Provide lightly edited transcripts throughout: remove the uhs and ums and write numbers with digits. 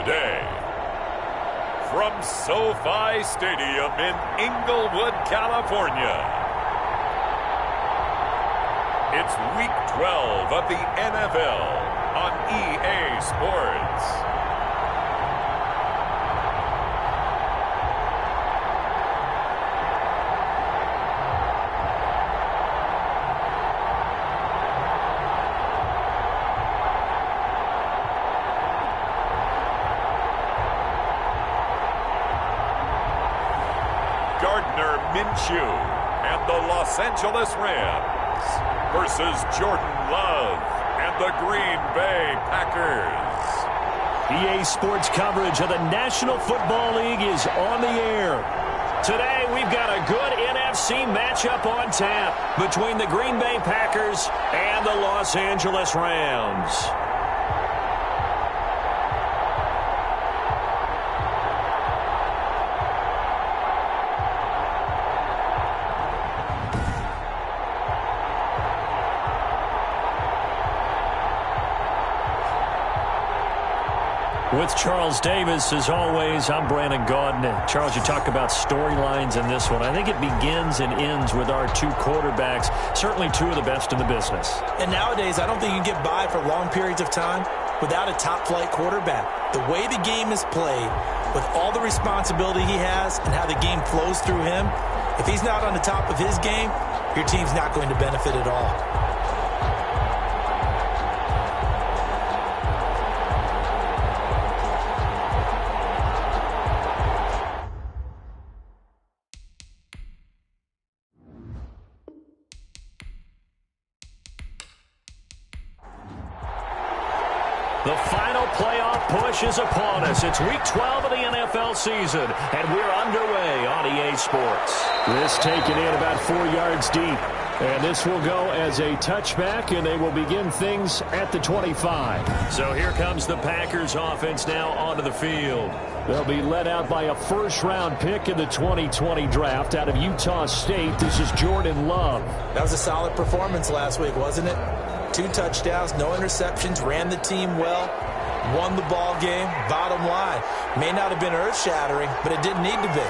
day. From SoFi Stadium in Inglewood, California, it's Week 12 of the NFL on EA Sports. Minshew and the Los Angeles Rams versus Jordan Love and the Green Bay Packers. EA Sports coverage of the National Football League is on the air. Today we've got a good NFC matchup on tap between the Green Bay Packers and the Los Angeles Rams. With Charles Davis, as always, I'm Brandon Gaudin. Charles, you talk about storylines in this one. I think it begins and ends with our two quarterbacks, certainly two of the best in the business. And nowadays, I don't think you can get by for long periods of time without a top-flight quarterback. The way the game is played, with all the responsibility he has and how the game flows through him, if he's not on the top of his game, your team's not going to benefit at all. The final playoff push is upon us. It's Week 12 of the NFL season, and we're underway on EA Sports. This taken in about 4 yards deep, and this will go as a touchback, and they will begin things at the 25. So here comes the Packers offense now onto the field. They'll be led out by a first-round pick in the 2020 draft out of Utah State. This is Jordan Love. That was a solid performance last week, wasn't it? 2 touchdowns, no interceptions, ran the team well, won the ball game. Bottom line, may not have been earth-shattering, but it didn't need to be.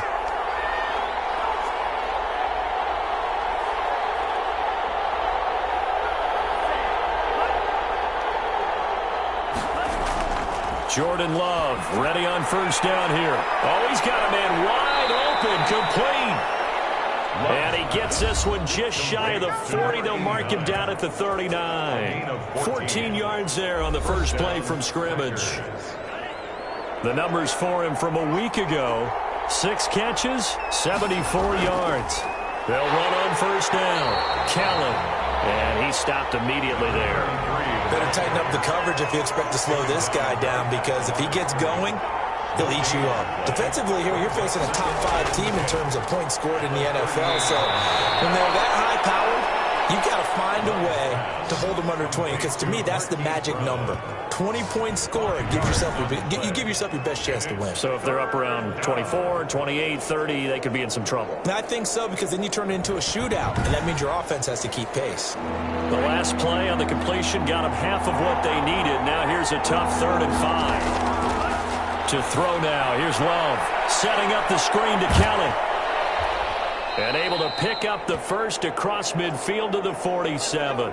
Jordan Love ready on first down here. Oh, he's got a man wide open, complete. And he gets this one just shy of the 40. They'll mark him down at the 39. 14 yards there on the first play from scrimmage. The numbers for him from a week ago: 6 catches, 74 yards. They'll run on first down. Kellen, and he stopped immediately there. Better tighten up the coverage if you expect to slow this guy down, because if he gets going, he'll eat you up. Defensively here, you're facing a top-5 team in terms of points scored in the NFL. So when they're that high-powered, you've got to find a way to hold them under 20, because to me, that's the magic number. 20 points scored, you give yourself your best chance to win. So if they're up around 24, 28, 30, they could be in some trouble. I think so, because then you turn it into a shootout, and that means your offense has to keep pace. The last play on the completion got them half of what they needed. Now here's a tough 3rd and 5. To throw now. Here's Love setting up the screen to Kelly. And able to pick up the first across midfield to the 47.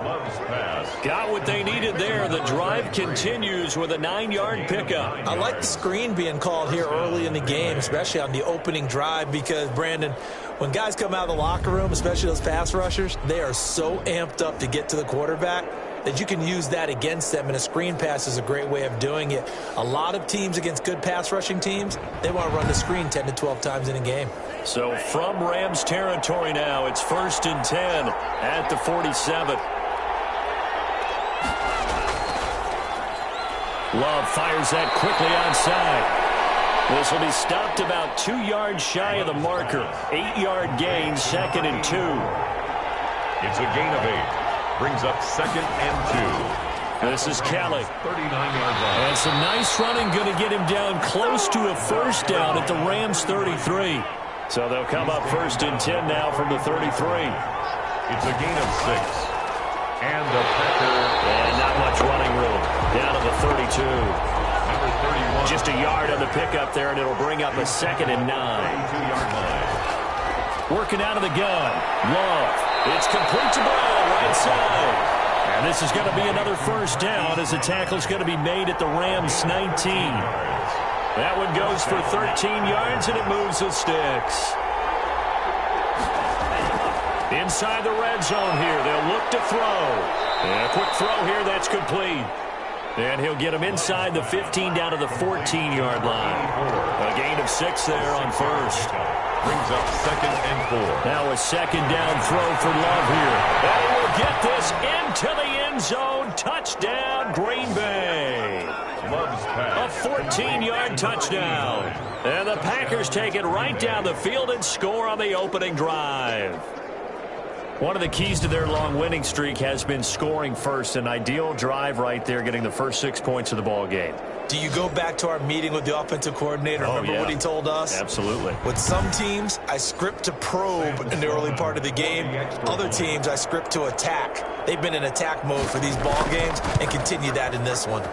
Got what they needed there. The drive continues with a 9-yard pickup. I like the screen being called here early in the game, especially on the opening drive, because, Brandon, when guys come out of the locker room, especially those pass rushers, they are so amped up to get to the quarterback that you can use that against them, and a screen pass is a great way of doing it. A lot of teams against good pass rushing teams, they want to run the screen 10 to 12 times in a game. So from Rams territory now, it's 1st and 10 at the 47. Love fires that quickly outside. This will be stopped about 2 yards shy of the marker. 8-yard gain, 2nd and 2. It's a gain of 8. Brings up 2nd and 2. This is Kelly. 39-yard line. And some nice running going to get him down close to a first down at the Rams 33. So they'll come up 1st and 10 now from the 33. It's a gain of 6. And the Packers. And not much running room. Down to the 32. Number Just a yard on the pickup there, and it'll bring up a 2nd and 9. Working out of the gun. Love. It's complete to Brown, right side. And this is going to be another first down as the tackle's going to be made at the Rams' 19. That one goes for 13 yards, and it moves the sticks. Inside the red zone here. They'll look to throw. And a quick throw here. That's complete. And he'll get him inside the 15 down to the 14-yard line. A gain of 6 there on first. Brings up 2nd and 4. Now a 2nd down throw for Love here. And he will get this into the end zone. Touchdown, Green Bay. Love's pass. A 14-yard touchdown. And the Packers take it right down the field and score on the opening drive. One of the keys to their long winning streak has been scoring first. An ideal drive right there, getting the first 6 points of the ball game. Do you go back to our meeting with the offensive coordinator? Remember what he told us? Absolutely. With some teams, I script to probe in the early part of the game. Other teams, I script to attack. They've been in attack mode for these ball games and continue that in this one.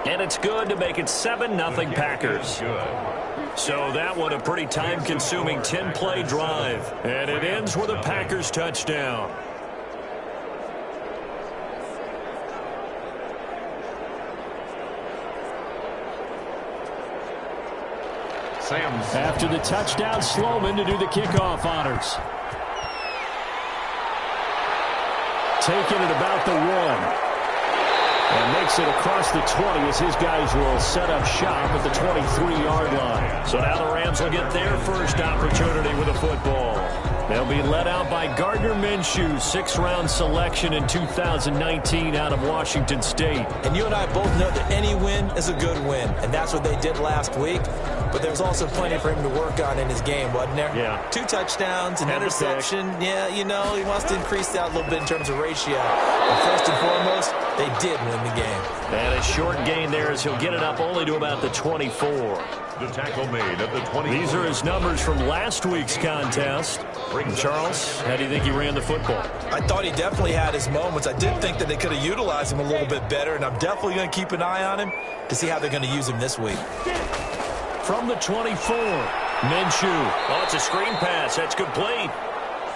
And it's good to make it 7-0 Packers. So that one a pretty time-consuming 10-play drive. And it ends with a Packers touchdown. After the touchdown, Sloman to do the kickoff honors. Taking it about the 1. And makes it across the 20 as his guys will set up shop at the 23-yard line. So now the Rams will get their first opportunity with a football. They'll be led out by Gardner Minshew, 6th-round selection in 2019 out of Washington State. And you and I both know that any win is a good win, and that's what they did last week. But there's also plenty for him to work on in his game, wasn't there? Yeah. 2 touchdowns, an interception. Yeah, you know, he wants to increase that a little bit in terms of ratio. But first and foremost, they did win the game. And a short gain there as he'll get it up only to about the 24. The tackle made at the 20. These are his numbers from last week's contest. Charles, how do you think he ran the football? I thought he definitely had his moments. I did think that they could have utilized him a little bit better, and I'm definitely going to keep an eye on him to see how they're going to use him this week. From the 24, Minshew. Oh, it's a screen pass. That's complete.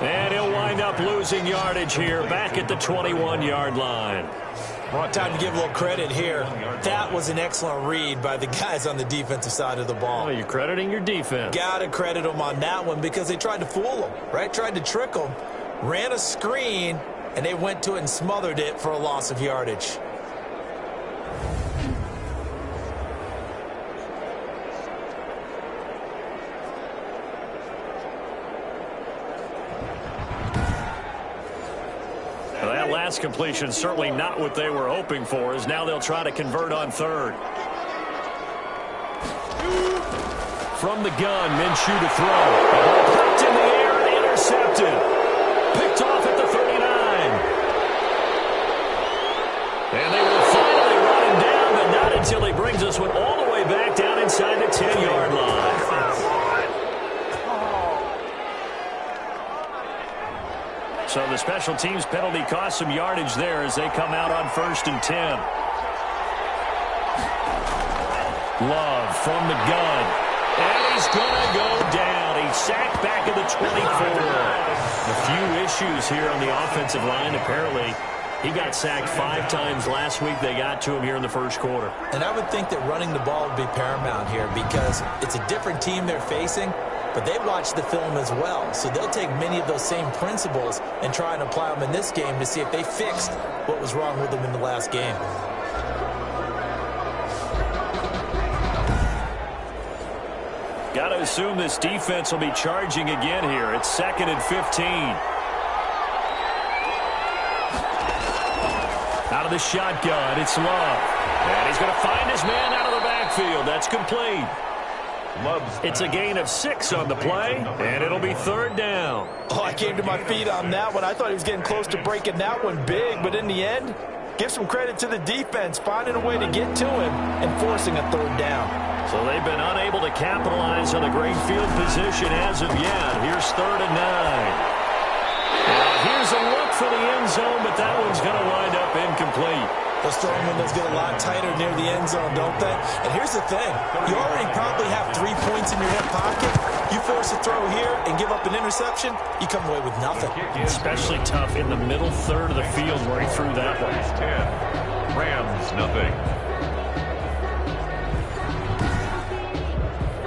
And he'll wind up losing yardage here back at the 21-yard line. Time to give a little credit here. That was an excellent read by the guys on the defensive side of the ball. Oh, you're crediting your defense. Got to credit them on that one because they tried to fool them, right? Tried to trick them. Ran a screen, and they went to it and smothered it for a loss of yardage. That last completion certainly not what they were hoping for, as now they'll try to convert on 3rd. From the gun, Minshew to throw. Picked in the air and intercepted. Picked off at the 39. And they will finally run him down, but not until he brings us one all the way back down inside the 10-yard line. So the special teams penalty cost some yardage there as they come out on 1st and 10. Love from the gun. And he's going to go down. He's sacked back at the 24. A few issues here on the offensive line. Apparently, he got sacked 5 times last week. They got to him here in the first quarter. And I would think that running the ball would be paramount here because it's a different team they're facing. But they watch the film as well, so they'll take many of those same principles and try and apply them in this game to see if they fixed what was wrong with them in the last game. Got to assume this defense will be charging again here. It's 2nd and 15. Out of the shotgun, it's Love. And he's going to find his man out of the backfield. That's complete. It's a gain of 6 on the play, and it'll be 3rd down. Oh, I came to my feet on that one. I thought he was getting close to breaking that one big, but in the end, give some credit to the defense, finding a way to get to him and forcing a 3rd down. So they've been unable to capitalize on the great field position as of yet. Here's 3rd and 9. Now here's a look for the end zone, but that one's going to wind up incomplete. Those throwing windows get a lot tighter near the end zone, don't they? And here's the thing. You already probably have 3 points in your hip pocket. You force a throw here and give up an interception, you come away with nothing. Especially tough in the middle third of the field where he threw that one. 10. Rams, nothing.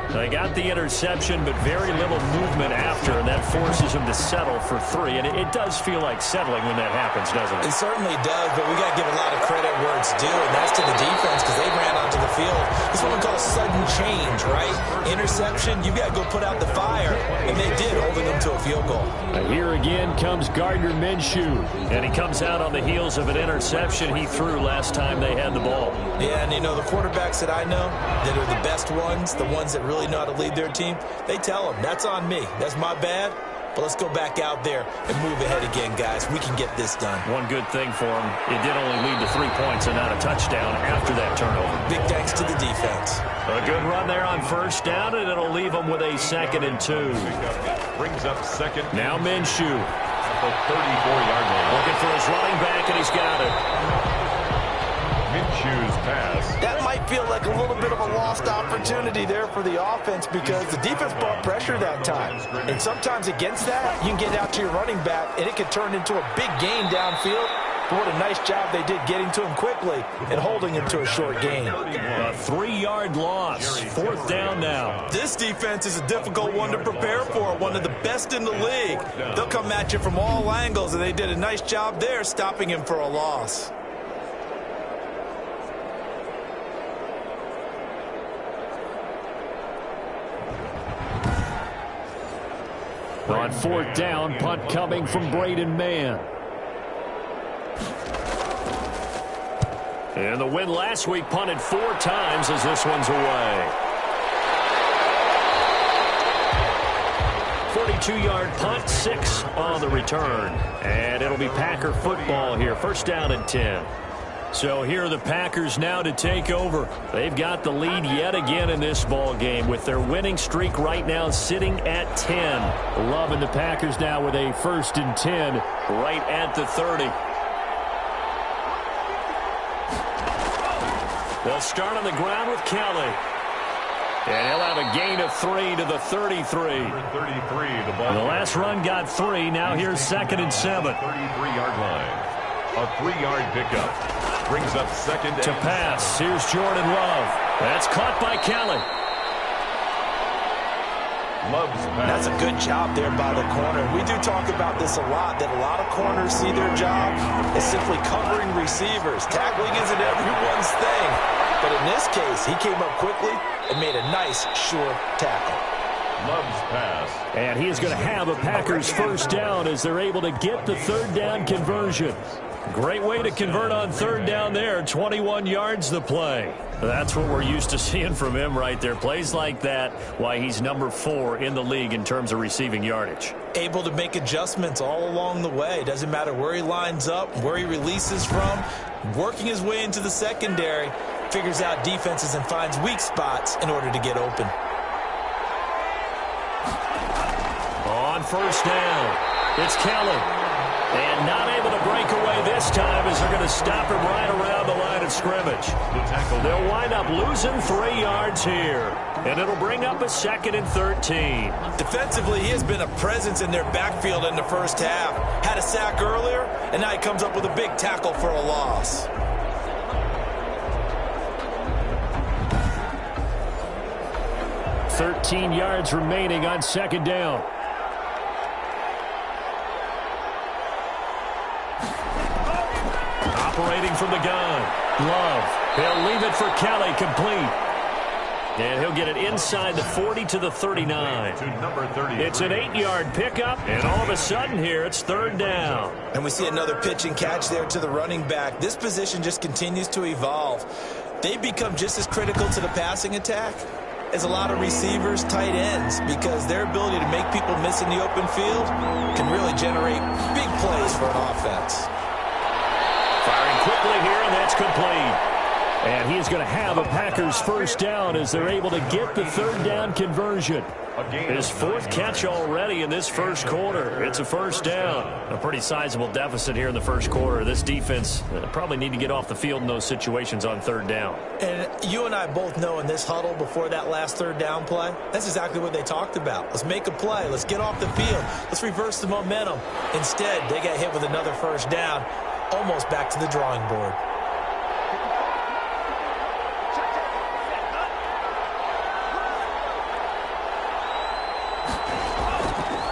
They got the interception, but very little movement after, and that forces him to settle for 3. And it does feel like settling when that happens, doesn't it? It certainly does, but we got to give a lot of credit where it's due, and that's to the defense because they ran onto the field. This is what we call sudden change, right? Interception, you've got to go put out the fire, and they did, holding them to a field goal. Here again comes Gardner Minshew, and he comes out on the heels of an interception he threw last time they had the ball. Yeah, and you know, the quarterbacks that I know that are the best ones, the ones that really know how to lead their team, they tell them, that's on me. That's my bad. But let's go back out there and move ahead again, guys. We can get this done. One good thing for him, it did only lead to 3 points and not a touchdown after that turnover. Big thanks to the defense. A good run there on first down, and it'll leave them with a 2nd and 2. Brings up second. Now Minshew. At the 34-yard line. Looking for his running back, and he's got it. Minshew's pass. That might feel like a little bit of a lost opportunity there for the offense because the defense brought pressure that time. And sometimes against that, you can get out to your running back, and it can turn into a big gain downfield. But what a nice job they did getting to him quickly and holding him to a short gain. A 3-yard loss. 4th down now. This defense is a difficult one to prepare for, one of the best in the league. They'll come at you from all angles, and they did a nice job there stopping him for a loss. On 4th down, punt coming from Braden Mann. And the win last week punted 4 times as this one's away. 42-yard punt, 6 on the return. And it'll be Packer football here. 1st down and 10. So here are the Packers now to take over. They've got the lead yet again in this ball game with their winning streak right now sitting at 10. Love and the Packers now with a 1st and 10 right at the 30. They'll start on the ground with Kelly. And he'll have a gain of 3 to the 33. 33, the ball. The last run got 3. Now here's 2nd and 7. 33-yard line. A 3-yard pickup. Brings up 2nd to pass. Here's Jordan Love. That's caught by Kelly. Love's pass. That's a good job there by the corner. We do talk about this a lot, that a lot of corners see their job as simply covering receivers. Tackling isn't everyone's thing. But in this case, he came up quickly and made a nice, sure tackle. Love's pass. And he is going to have a Packers 1st down as they're able to get the 3rd down conversion. Great way to convert on 3rd down there. 21 yards the play. That's what we're used to seeing from him right there. Plays like that, why he's number 4 in the league in terms of receiving yardage. Able to make adjustments all along the way. Doesn't matter where he lines up, where he releases from. Working his way into the secondary. Figures out defenses and finds weak spots in order to get open. On 1st down, it's Kelly. And not able to break away this time as they're going to stop him right around the line of scrimmage. They'll wind up losing 3 yards here. And it'll bring up a 2nd and 13. Defensively, he has been a presence in their backfield in the 1st half. Had a sack earlier, and now he comes up with a big tackle for a loss. $13 yards remaining on 2nd down. Operating from the gun. Love. He'll leave it for Kelly, complete. And he'll get it inside the 40 to the 39. It's an 8-yard pickup, and all of a sudden here, it's 3rd down. And we see another pitch and catch there to the running back. This position just continues to evolve. They become just as critical to the passing attack as a lot of receivers, tight ends, because their ability to make people miss in the open field can really generate big plays for an offense. Firing quickly here, and that's complete. And he is going to have a Packers first down as they're able to get the third down conversion. His fourth catch already in this first quarter. It's a first down. A pretty sizable deficit here in the first quarter. This defense probably need to get off the field in those situations on third down. And you and I both know in this huddle before that last third down play, that's exactly what they talked about. Let's make a play. Let's get off the field. Let's reverse the momentum. Instead, they got hit with another first down, almost back to the drawing board.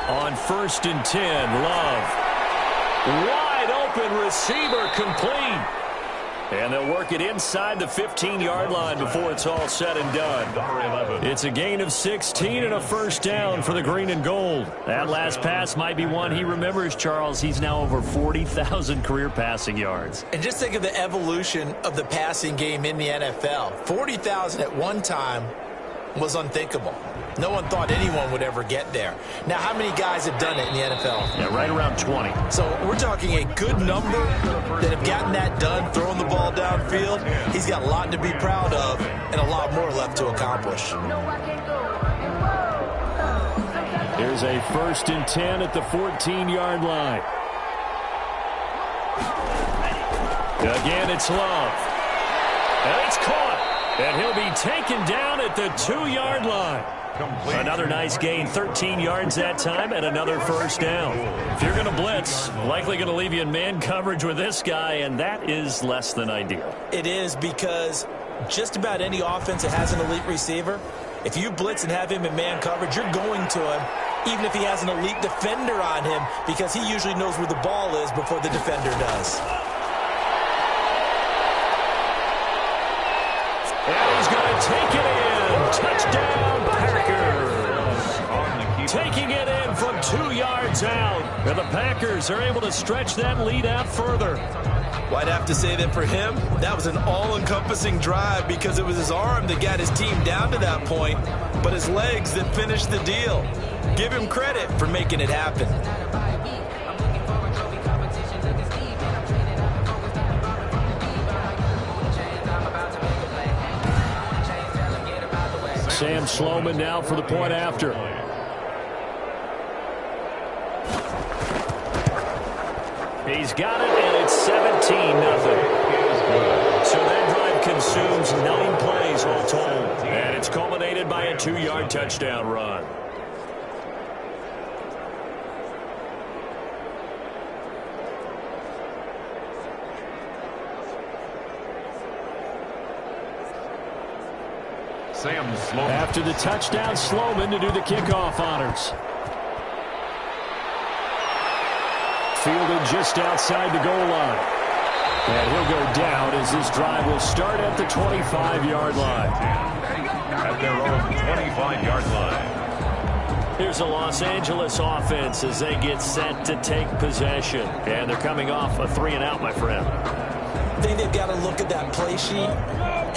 On 1st and 10, Love. Wide open receiver complete. And they'll work it inside the 15-yard line before it's all said and done. It's a gain of 16 and a first down for the green and gold. That last pass might be one he remembers, Charles. He's now over 40,000 career passing yards. And just think of the evolution of the passing game in the NFL. 40,000 at one time was unthinkable. No one thought anyone would ever get there. Now, how many guys have done it in the NFL? Yeah, right around 20. So we're talking a good number that have gotten that done, throwing the ball downfield. He's got a lot to be proud of and a lot more left to accomplish. Here's a 1st and 10 at the 14-yard line. Again, it's Love. And it's caught. And he'll be taken down at the 2-yard line. Another nice gain, 13 yards that time, and another first down. If you're going to blitz, likely going to leave you in man coverage with this guy, and that is less than ideal. It is, because just about any offense that has an elite receiver, if you blitz and have him in man coverage, you're going to him, even if he has an elite defender on him, because he usually knows where the ball is before the defender does. And he's going to take it in. Touchdown, Packers. Taking it in from 2 yards out. And the Packers are able to stretch that lead out further. Well, I'd have to say that for him, that was an all-encompassing drive because it was his arm that got his team down to that point, but his legs that finished the deal. Give him credit for making it happen. Sam Sloman now for the point after. He's got it, and it's 17-0. So that drive consumes 9 plays all told. And it's culminated by a 2-yard touchdown run. After the touchdown, Sloman to do the kickoff honors. Fielded just outside the goal line. And he'll go down as this drive will start at the 25-yard line. At their own 25-yard line. Here's the Los Angeles offense as they get set to take possession. And they're coming off a 3-and-out, my friend. I think they've got to look at that play sheet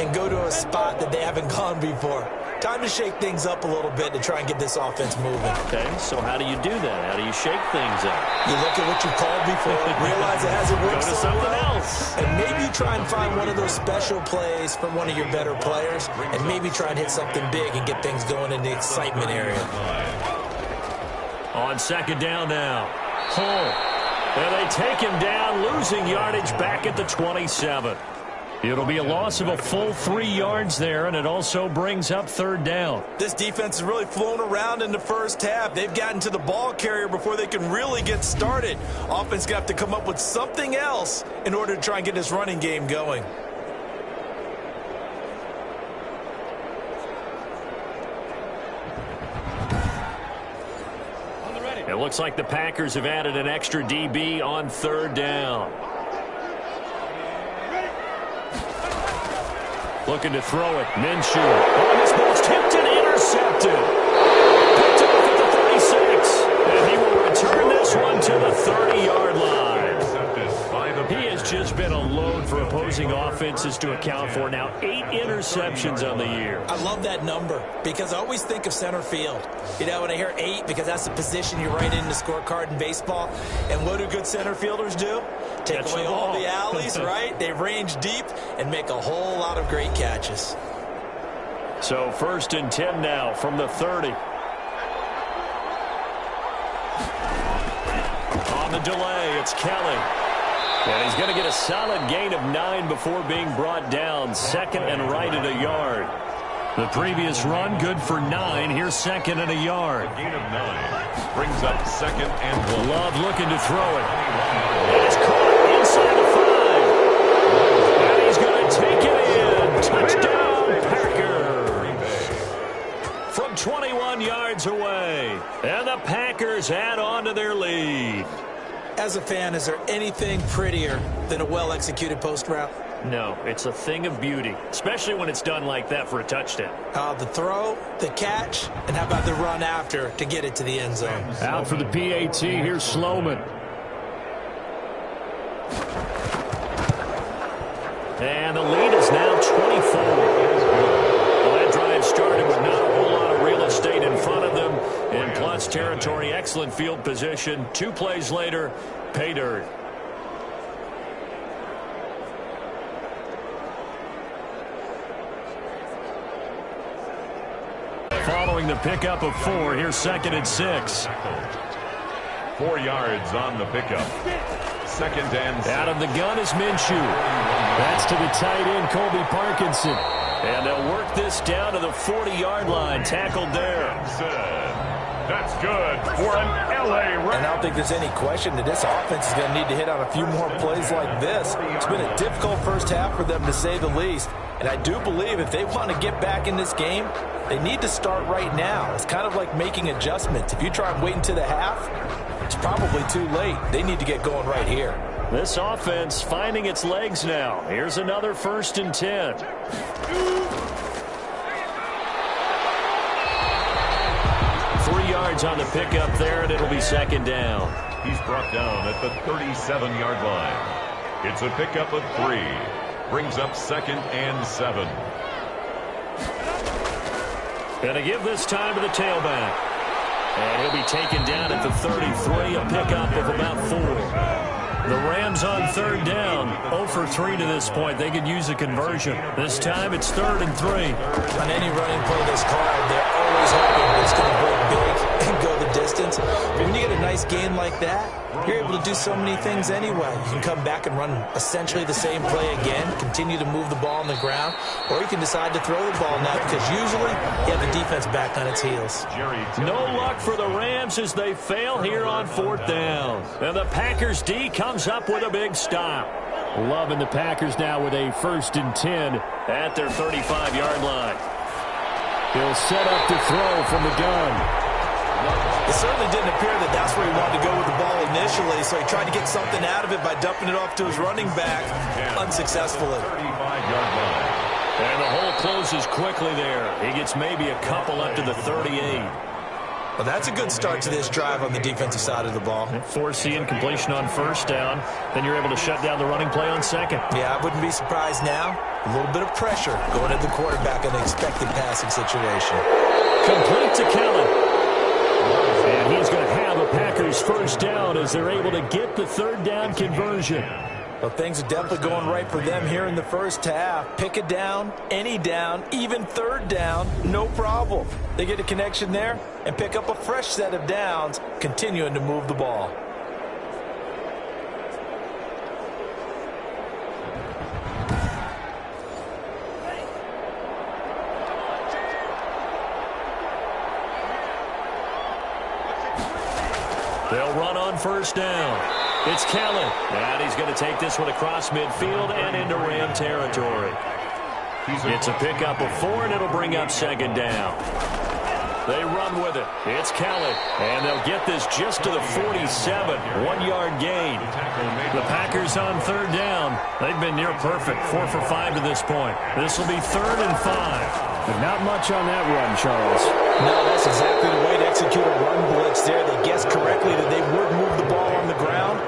and go to a spot that they haven't gone before. Time to shake things up a little bit to try and get this offense moving. Okay, so how do you do that? How do you shake things up? You look at what you called before, realize it hasn't worked Go to so something well, else. and maybe try and find one of those special plays from one of your better players, and maybe try and hit something big and get things going in the excitement area. On 2nd down now. Hull. And they take him down, losing yardage back at the 27. It'll be a loss of a full 3 yards there, and it also brings up 3rd down. This defense has really flown around in the first half. They've gotten to the ball carrier before they can really get started. Offense got to come up with something else in order to try and get this running game going. It looks like the Packers have added an extra DB on 3rd down. Looking to throw it. Minshew. Oh, this ball's tipped and intercepted. Picked off at the 36. And he will return this one to the 30-yard line. He has just been a load for opposing offenses to account for. Now 8 interceptions on the year. I love that number because I always think of center field. You know, when I hear 8, because that's the position you write in the scorecard in baseball. And what do good center fielders do? Take away all the alleys, right? They range deep and make a whole lot of great catches. So 1st and 10 now from the 30. On the delay, it's Kelly. And he's going to get a solid gain of 9 before being brought down. 2nd and right at a yard. The previous run, good for 9. Here's 2nd and a yard. A gain of 9 brings up 2nd and 1. Love looking to throw it. And it's caught inside the 5. And he's going to take it in. Touchdown, Packers. From 21 yards away. And the Packers add on to their lead. As a fan, is there anything prettier than a well-executed post route? No, it's a thing of beauty, especially when it's done like that for a touchdown. The throw, the catch, and how about the run after to get it to the end zone? Out for the PAT, here's Sloman. And the lead is now 24. Well, that drive started with not a whole lot of real estate in front of them. In plus territory, excellent field position. 2 plays later, pay dirt. Following the pickup of 4, here's 2nd and 6. 4 yards on the pickup. 2nd and 6. Out of the gun is Minshew. That's to the tight end, Colby Parkinson. And they'll work this down to the 40-yard line. Tackled there. That's good for an L.A. run. And I don't think there's any question that this offense is going to need to hit on a few more plays like this. It's been a difficult first half for them, to say the least. And I do believe if they want to get back in this game, they need to start right now. It's kind of like making adjustments. If you try and wait until the half, it's probably too late. They need to get going right here. This offense finding its legs now. Here's another 1st and 10. 3 yards on the pickup there, and it'll be 2nd down. He's brought down at the 37-yard line. It's a pickup of 3. Brings up 2nd and 7. Gonna give this time to the tailback. And he'll be taken down at the 33, a pickup of about 4. The Rams on 3rd down, 0 for 3 to this point. They could use a conversion. This time it's 3rd and 3. On any running play that's called, they're always hoping it's going to break big and go the distance. But when you get a nice gain like that, you're able to do so many things anyway. You can come back and run essentially the same play again, continue to move the ball on the ground, or you can decide to throw the ball now because usually you have the defense back on its heels. No luck for the Rams as they fail here on 4th down. And the Packers D comes up with a big stop. Loving the Packers now with a 1st and 10 at their 35-yard line. He'll set up to throw from the gun. It certainly didn't appear that that's where he wanted to go with the ball initially, so he tried to get something out of it by dumping it off to his running back, unsuccessfully. 35-yard line. And the hole closes quickly there. He gets maybe a couple up to the 38. Well, that's a good start to this drive on the defensive side of the ball. Foreseeing completion on 1st down. Then you're able to shut down the running play on 2nd. Yeah, I wouldn't be surprised now. A little bit of pressure going at the quarterback in an expected passing situation. Complete to Kelly. And he's going to have a Packers 1st down as they're able to get the 3rd down conversion. Well, things are definitely going right for them here in the first half. Pick a down, any down, even 3rd down, no problem. They get a connection there and pick up a fresh set of downs, continuing to move the ball. They'll run on 1st down. It's Kelly. And he's going to take this one across midfield and into Ram territory. It's a pickup of 4, and it'll bring up 2nd down. They run with it. It's Kelly. And they'll get this just to the 47. 1-yard gain. The Packers on 3rd down. They've been near perfect. 4 for 5 to this point. This will be 3rd and 5. But not much on that run, Charles. No, that's exactly the way to execute a run blitz there. They guessed correctly that they would move the ball on the ground,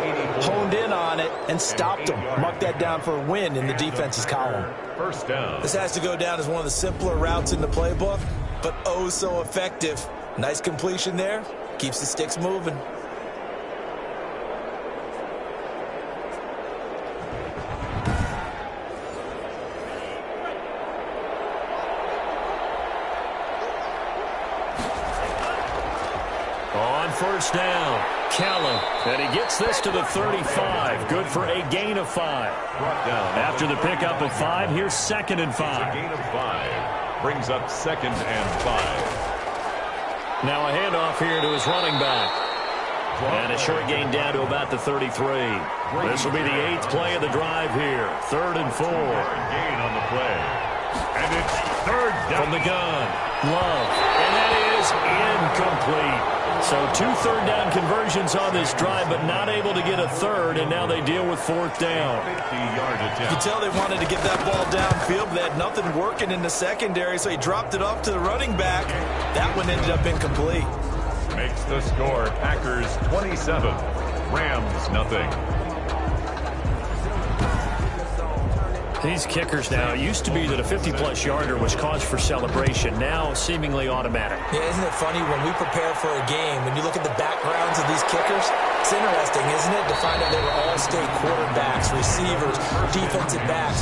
honed in on it, and stopped them. Marked that down for a win in the defense's column. First down. This has to go down as one of the simpler routes in the playbook, but oh so effective. Nice completion there. Keeps the sticks moving. On first down, Callan, and he gets this to the 35. Good for a gain of 5. After the pickup of 5, here's 2nd and 5. A gain of 5 brings up 2nd and 5. Now a handoff here to his running back. And a short gain down to about the 33. This will be the 8th play of the drive here. 3rd and 4. Gain on the play. And it's 3rd down. From the gun, Love. And that is incomplete. So 2 third-down conversions on this drive, but not able to get a third, and now they deal with 4th down. 50-yard attempt. You can tell they wanted to get that ball downfield, but they had nothing working in the secondary, so he dropped it off to the running back. That one ended up incomplete. Makes the score Packers 27, Rams nothing. These kickers now, it used to be that a 50-plus yarder was cause for celebration. Now, seemingly automatic. Yeah, isn't it funny when we prepare for a game, when you look at the backgrounds of these kickers, it's interesting, isn't it, to find out they were all-state quarterbacks, receivers, defensive backs,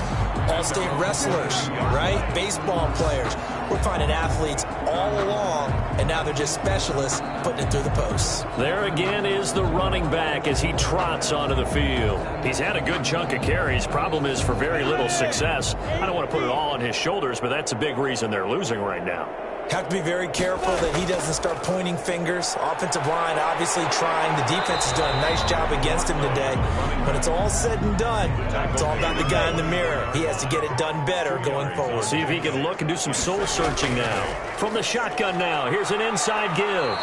all-state wrestlers, right? Baseball players. We're finding athletes all along, and now they're just specialists putting it through the posts. There again is the running back as he trots onto the field. He's had a good chunk of carries. Problem is for very little success. I don't want to put it all on his shoulders, but that's a big reason they're losing right now. Have to be very careful that he doesn't start pointing fingers. Offensive line obviously trying. The defense has done a nice job against him today. When it's all said and done, it's all about the guy in the mirror. He has to get it done better going forward. See if he can look and do some soul searching now. From the shotgun now, here's an inside give.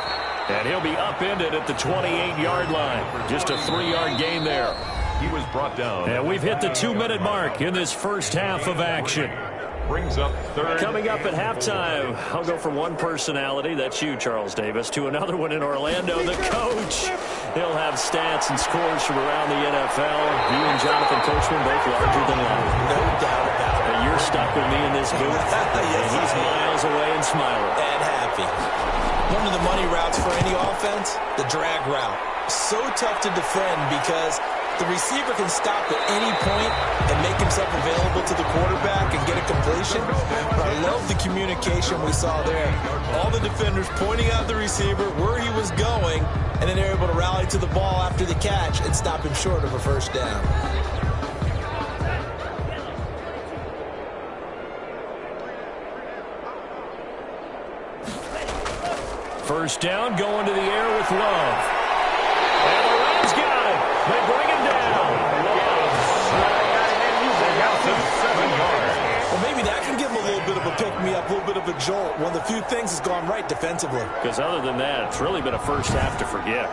And he'll be upended at the 28-yard line. Just a 3-yard gain there. He was brought down. And we've hit the 2-minute mark in this first half of action. Brings up 3rd. Coming up at halftime, I'll go from one personality, that's you, Charles Davis, to another one in Orlando, the coach. He'll have stats and scores from around the NFL. You and Jonathan Coachman both larger than life. No doubt about it. But you're stuck with me in this booth, and he's miles away and smiling. And happy. One of the money routes for any offense, the drag route. So tough to defend because the receiver can stop at any point and make himself available to the quarterback and get a completion. But I love the communication we saw there. All the defenders pointing out the receiver where he was going, and then they're able to rally to the ball after the catch and stop him short of a first down. First down, going to the air with Love. And the Rams got him. They bring him down. Well, maybe that can give him a little bit of a pick-me-up, a little bit of a jolt. One of the few things that's gone right defensively. Because other than that, it's really been a first half to forget.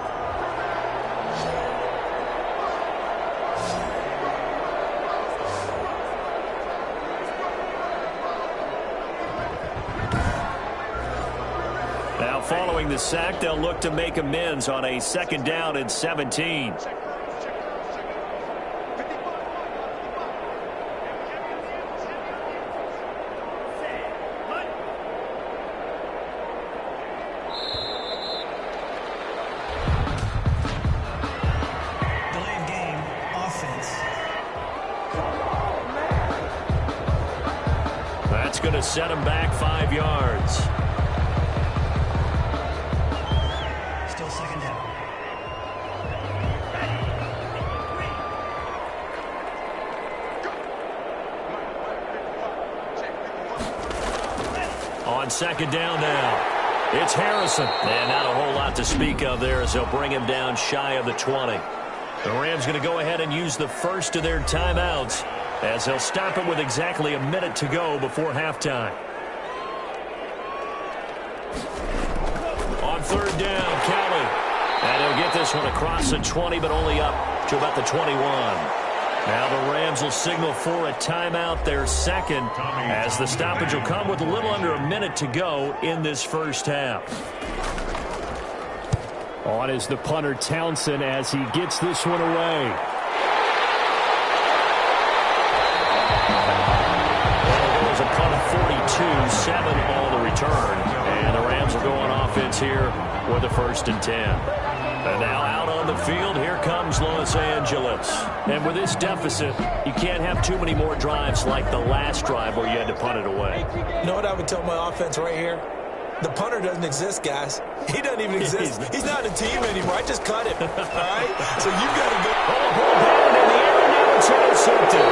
Now, following the sack, they'll look to make amends on a 2nd down and 17. Delayed game, offense. That's going to set him back 5 yards. Still 2nd down. On 2nd down now. It's Harrison. And not a whole lot to speak of there as they'll bring him down shy of the 20. The Rams going to go ahead and use the first of their timeouts as they'll stop it with exactly a minute to go before halftime. On 3rd down, Kelly. And he'll get this one across the 20, but only up to about the 21. Now the Rams will signal for a timeout, their second, as the stoppage will come with a little under a minute to go in this first half. On is the punter Townsend as he gets this one away. There goes a punt of 42, 7 all the return. And the Rams will go on offense here with a 1st and 10. And now out on the field, here comes Los Angeles. And with this deficit, you can't have too many more drives like the last drive where you had to punt it away. You know what I would tell my offense right here? The punter doesn't exist, guys. He doesn't even exist. He's not a team anymore. I just cut him. All right? So you've got to go. Oh, ball batted in the air, and now it's intercepted.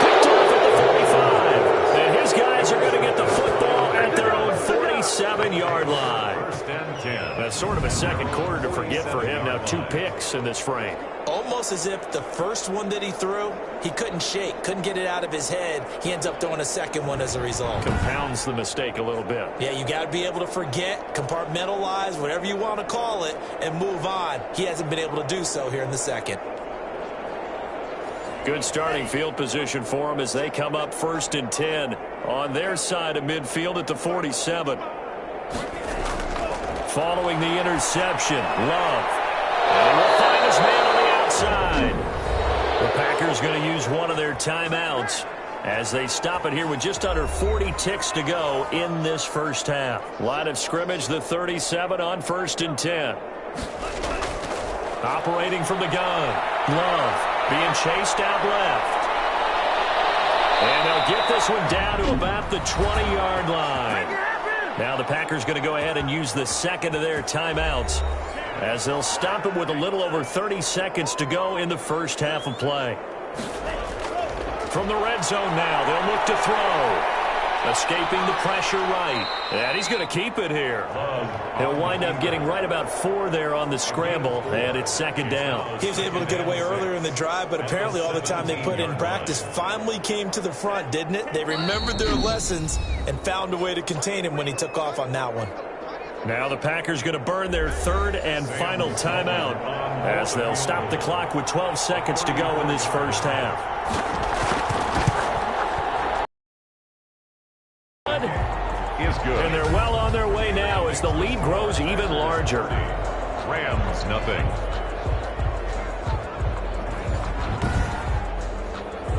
Picked off at the 45. And his guys are going to get the football at their own 47-yard line. 1st and 10. That's sort of a second quarter to forget for him. Now 2 picks in this frame. Almost as if the first one that he threw, he couldn't shake, couldn't get it out of his head. He ends up throwing a second one as a result. Compounds the mistake a little bit. Yeah, you got to be able to forget, compartmentalize, whatever you want to call it, and move on. He hasn't been able to do so here in the second. Good starting field position for them as they come up 1st and 10 on their side of midfield at the 47. Following the interception, Love. And will find his man on the outside. The Packers going to use one of their timeouts as they stop it here with just under 40 ticks to go in this first half. Line of scrimmage, the 37 on 1st and 10. Operating from the gun. Love being chased out left. And they'll get this one down to about the 20-yard line. Now the Packers going to go ahead and use the second of their timeouts as they'll stop it with a little over 30 seconds to go in the first half of play. From the red zone now, they'll look to throw. Escaping the pressure right. And he's going to keep it here. He'll wind up getting right about 4 there on the scramble, and it's 2nd down. He was able to get away earlier in the drive, but apparently all the time they put in practice finally came to the front, didn't it? They remembered their lessons and found a way to contain him when he took off on that one. Now the Packers going to burn their 3rd and final timeout as they'll stop the clock with 12 seconds to go in this first half. Is good. And they're well on their way now as the lead grows even larger. Rams, nothing.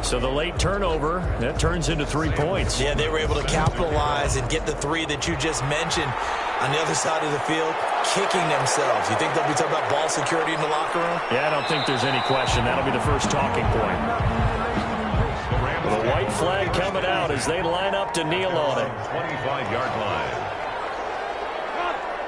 So the late turnover, that turns into 3 points. Yeah, they were able to capitalize and get the 3 that you just mentioned. On the other side of the field, kicking themselves. You think they'll be talking about ball security in the locker room? Yeah, I don't think there's any question. That'll be the first talking point. The white flag coming out as they line up to kneel on it. 25-yard line.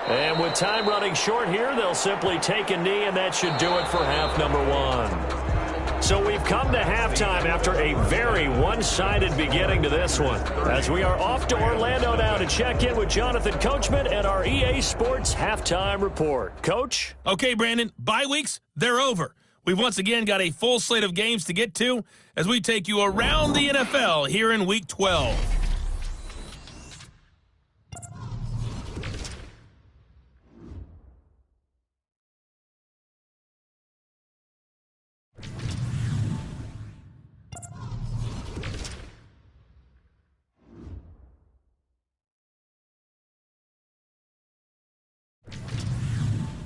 And with time running short here, they'll simply take a knee, and that should do it for half number 1. So we've come to halftime after a very one-sided beginning to this one, as we are off to Orlando now to check in with Jonathan Coachman and our EA Sports Halftime Report. Coach? Okay, Brandon, bye weeks, they're over. We've once again got a full slate of games to get to as we take you around the NFL here in Week 12.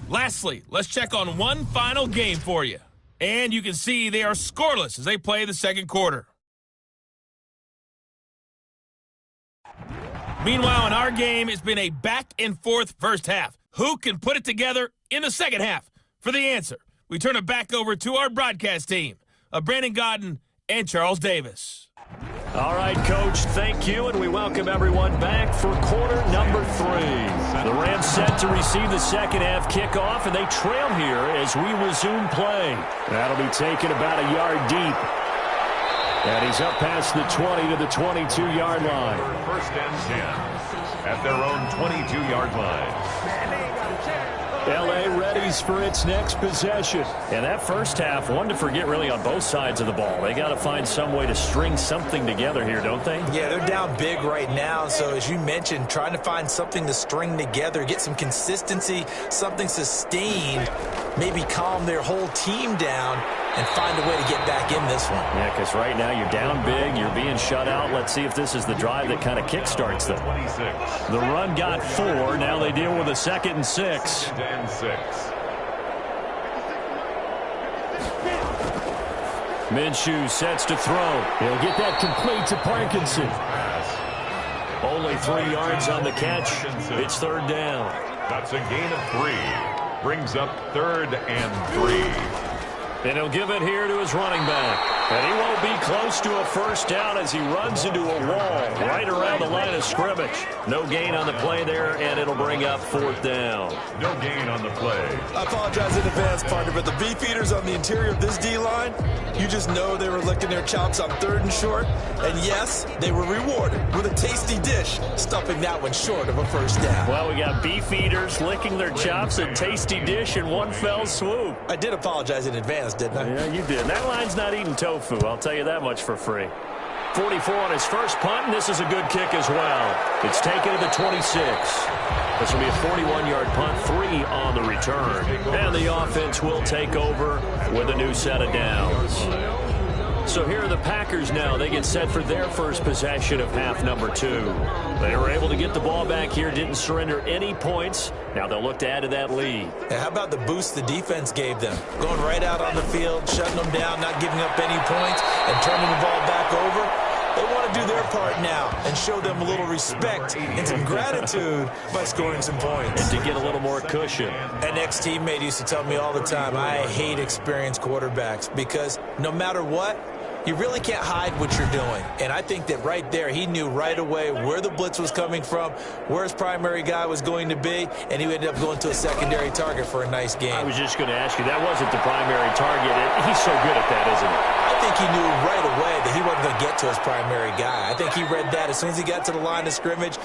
Lastly, let's check on one final game for you. And you can see they are scoreless as they play the second quarter. Meanwhile, in our game, it's been a back-and-forth first half. Who can put it together in the second half? For the answer, we turn it back over to our broadcast team of Brandon Godden and Charles Davis. All right, Coach, thank you, and we welcome everyone back for quarter number 3. The Rams set to receive the second half kickoff, and they trail here as we resume play. That'll be taken about a yard deep. And he's up past the 20 to the 22-yard line. 1st and 10 at their own 22-yard line. L.A. readies for its next possession. And that first half, one to forget really on both sides of the ball. They got to find some way to string something together here, don't they? Yeah, they're down big right now. So as you mentioned, trying to find something to string together, get some consistency, something sustained, maybe calm their whole team down and find a way to get back in this one. Yeah, because right now you're down big, you're being shut out. Let's see if this is the drive that kind of kickstarts them. The run got 4. Now they deal with a 2nd and 6. Minshew sets to throw. He'll get that complete to Parkinson. Only 3 yards on the catch. It's 3rd down. That's a gain of 3. Brings up 3rd and 3. And he'll give it here to his running back. And he won't be close to a 1st down as he runs into a wall right around the line of scrimmage. No gain on the play there, and it'll bring up 4th down. No gain on the play. I apologize in advance, partner, but the beefeaters on the interior of this D-line, you just know they were licking their chops on 3rd and short. And yes, they were rewarded with a tasty dish, stuffing that one short of a 1st down. Well, we got beefeaters licking their chops and tasty dish in one fell swoop. I did apologize in advance, didn't I? Yeah, you did. That line's not eating tofu. I'll tell you that much for free. 44 on his first punt, and this is a good kick as well. It's taken to the 26. This will be a 41-yard punt, 3 on the return. And the offense will take over with a new set of downs. So here are the Packers now. They get set for their first possession of half number 2. They were able to get the ball back here, didn't surrender any points. Now they'll look to add to that lead. And how about the boost the defense gave them? Going right out on the field, shutting them down, not giving up any points, and turning the ball back over. They want to do their part now and show them a little respect and some gratitude by scoring some points. And to get a little more cushion. An ex-teammate used to tell me all the time, I hate experienced quarterbacks because no matter what, you really can't hide what you're doing. And I think that right there, he knew right away where the blitz was coming from, where his primary guy was going to be, and he ended up going to a secondary target for a nice game. I was just going to ask you, that wasn't the primary target. He's so good at that, isn't he? I think he knew right away that he wasn't going to get to his primary guy. I think he read that as soon as he got to the line of scrimmage,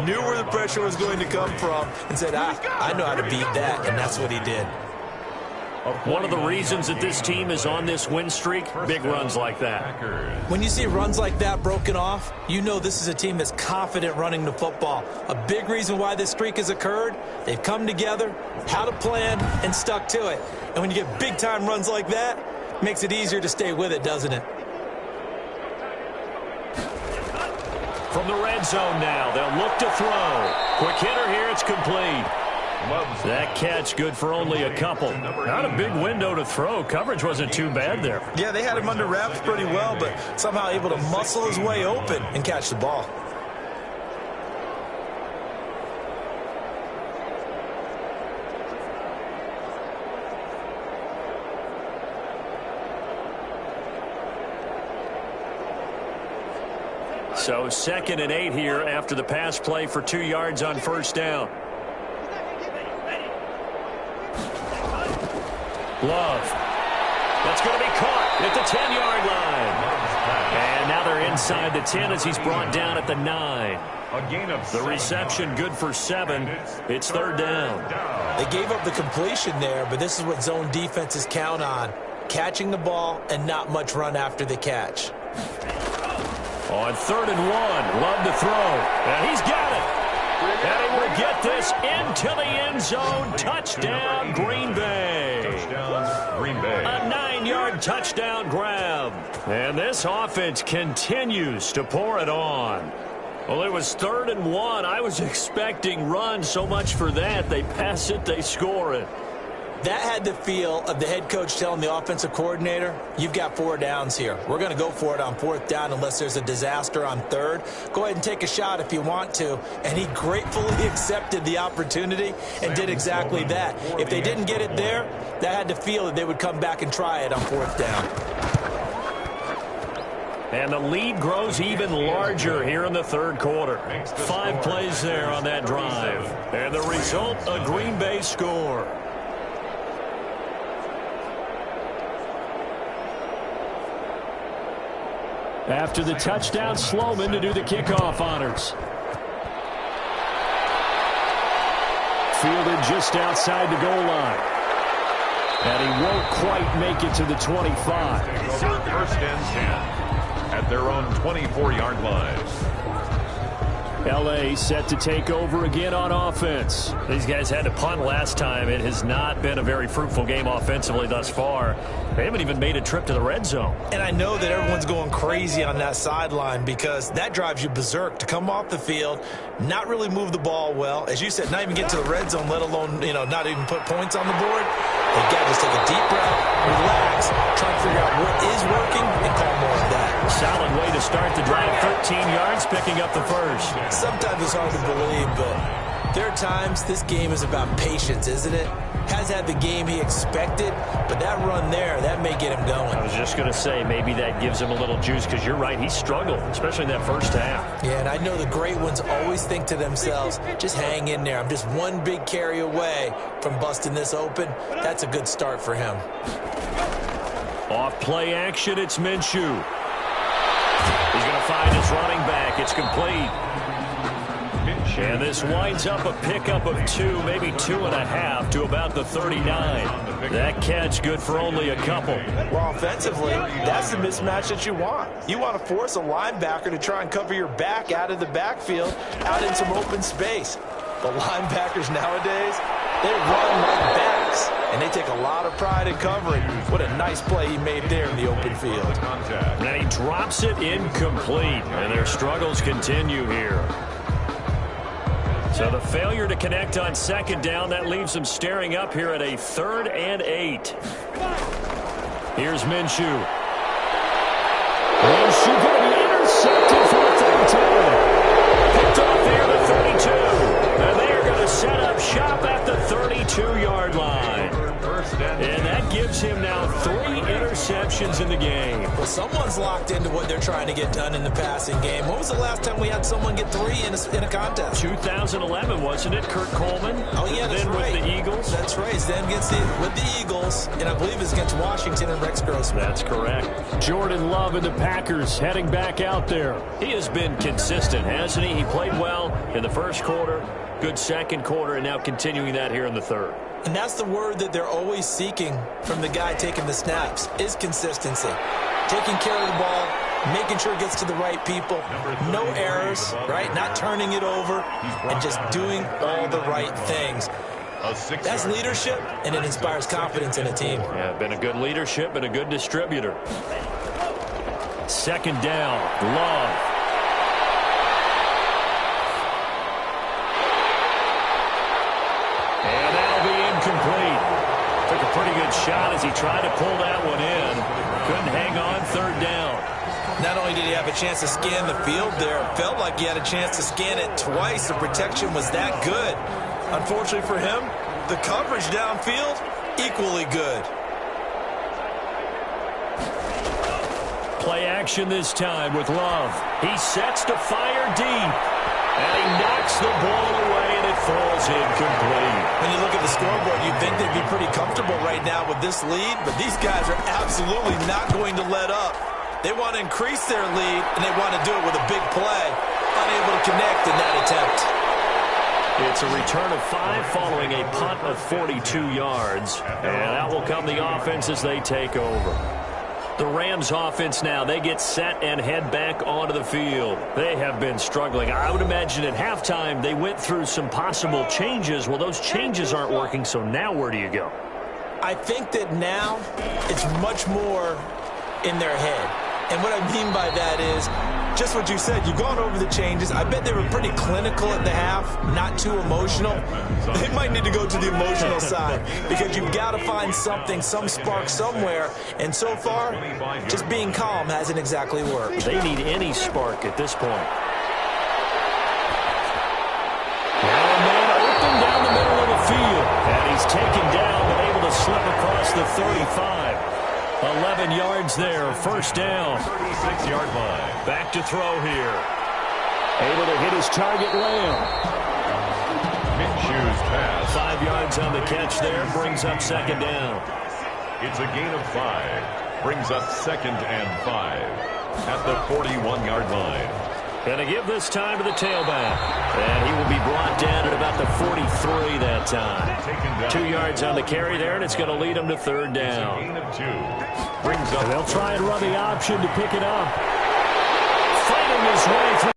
knew where the pressure was going to come from, and said, I know how to beat that, and that's what he did. One of the reasons that this team is on this win streak, big runs like that. When you see runs like that broken off, you know this is a team that's confident running the football. A big reason why this streak has occurred, they've come together, had a plan, and stuck to it. And when you get big-time runs like that, it makes it easier to stay with it, doesn't it? From the red zone now, they'll look to throw. Quick hitter here, it's complete. That catch good for only a couple. Not a big window to throw. Coverage wasn't too bad there. Yeah, they had him under wraps pretty well, but somehow able to muscle his way open and catch the ball. So 2nd and 8 here after the pass play for 2 yards on 1st down. Love. That's going to be caught at the 10-yard line. And now they're inside the 10 as he's brought down at the 9. The reception good for 7. It's 3rd down. They gave up the completion there, but this is what zone defenses count on. Catching the ball and not much run after the catch. On 3rd and 1, Love to throw. And he's got it. And he will get this into the end zone. Touchdown, Green Bay. A 9-yard touchdown grab. And this offense continues to pour it on. Well, it was 3rd and 1. I was expecting run. So much for that. They pass it, they score it. That had the feel of the head coach telling the offensive coordinator, you've got 4 downs here. We're going to go for it on 4th down unless there's a disaster on 3rd. Go ahead and take a shot if you want to. And he gratefully accepted the opportunity and did exactly that. If they didn't get it there, that had the feel that they would come back and try it on 4th down. And the lead grows even larger here in the 3rd quarter. 5 plays there on that drive. And the result, a Green Bay score. After the touchdown, Sloman to do the kickoff honors. Fielded just outside the goal line. And he won't quite make it to the 25. 1st and 10 at their own 24-yard line. L.A. set to take over again on offense. These guys had to punt last time. It has not been a very fruitful game offensively thus far. They haven't even made a trip to the red zone. And I know that everyone's going crazy on that sideline because that drives you berserk to come off the field, not really move the ball well. As you said, not even get to the red zone, let alone, not even put points on the board. They've got to just take a deep breath, relax, try to figure out what is working, and call more of that. Solid way to start the drive. 13 yards, picking up the first. Sometimes it's hard to believe, but there are times this game is about patience, isn't it? Has had the game he expected, but that run there, that may get him going. I was just going to say, maybe that gives him a little juice, because you're right, he struggled, especially in that first half. Yeah, and I know the great ones always think to themselves, just hang in there. I'm just one big carry away from busting this open. That's a good start for him. Off play action, it's Minshew. He's going to find his running back. It's complete. And this winds up a pickup of 2, maybe 2.5 to about the 39. That catch good for only a couple. Well, offensively, that's the mismatch that you want. You want to force a linebacker to try and cover your back out of the backfield, out in some open space. The linebackers nowadays, they run like backs, and they take a lot of pride in covering. What a nice play he made there in the open field. And he drops it incomplete, and their struggles continue here. So the failure to connect on second down, that leaves them staring up here at a 3rd and 8. Here's Minshew. Minshew going to be intercepted for the 32. Picked off there at the 32. And they are going to set up shop at the 32-yard line. And that gives him now 3 interceptions in the game. Well, someone's locked into what they're trying to get done in the passing game. When was the last time we had someone get 3 in a contest? 2011, wasn't it? Kurt Coleman? Oh, yeah, that's then right. With the Eagles? That's right. Then with the Eagles, and I believe it's against Washington and Rex Grossman. That's correct. Jordan Love and the Packers heading back out there. He has been consistent, hasn't he? He played well in the first quarter, good second quarter, and now continuing that here in the third. And that's the word that they're always seeking from the guy taking the snaps, is consistency. Taking care of the ball, making sure it gets to the right people, no errors, right? Not turning it over, and just doing all the right things. That's leadership, and it inspires confidence in a team. Yeah, been a good leadership and a good distributor. Second down, Love. And that'll be incomplete. Took a pretty good shot as he tried to pull that one in. Couldn't hang on, third down. Not only did he have a chance to scan the field there, it felt like he had a chance to scan it twice. The protection was that good. Unfortunately for him, the coverage downfield, equally good. Play action this time with Love. He sets to fire deep. And he knocks the ball away, and it falls incomplete. When you look at the scoreboard, you'd think they'd be pretty comfortable right now with this lead, but these guys are absolutely not going to let up. They want to increase their lead, and they want to do it with a big play. Unable to connect in that attempt. It's a return of 5 following a punt of 42 yards. And out will come the offense as they take over. The Rams offense now, they get set and head back onto the field. They have been struggling. I would imagine at halftime they went through some possible changes. Well, those changes aren't working, so now where do you go? I think that now it's much more in their head. And what I mean by that is just what you said. You've gone over the changes. I bet they were pretty clinical at the half, not too emotional. They might need to go to the emotional side because you've got to find something, some spark somewhere. And so far, just being calm hasn't exactly worked. They need any spark at this point. Now a man open down the middle of the field. And he's taken down but able to slip across the 35. 11 yards there, first down. 36-yard line. Back to throw here. Able to hit his target, Lamb. Minshew's pass. 5 yards on the catch there, brings up second down. It's a gain of 5. Brings up 2nd and 5 at the 41-yard line. Going to give this time to the tailback. And he will be brought down at about the 43 that time. 2 yards on the carry there, and it's going to lead him to third down. Gain of 2. Brings up. They'll try and run the option to pick it up. Fighting his way through.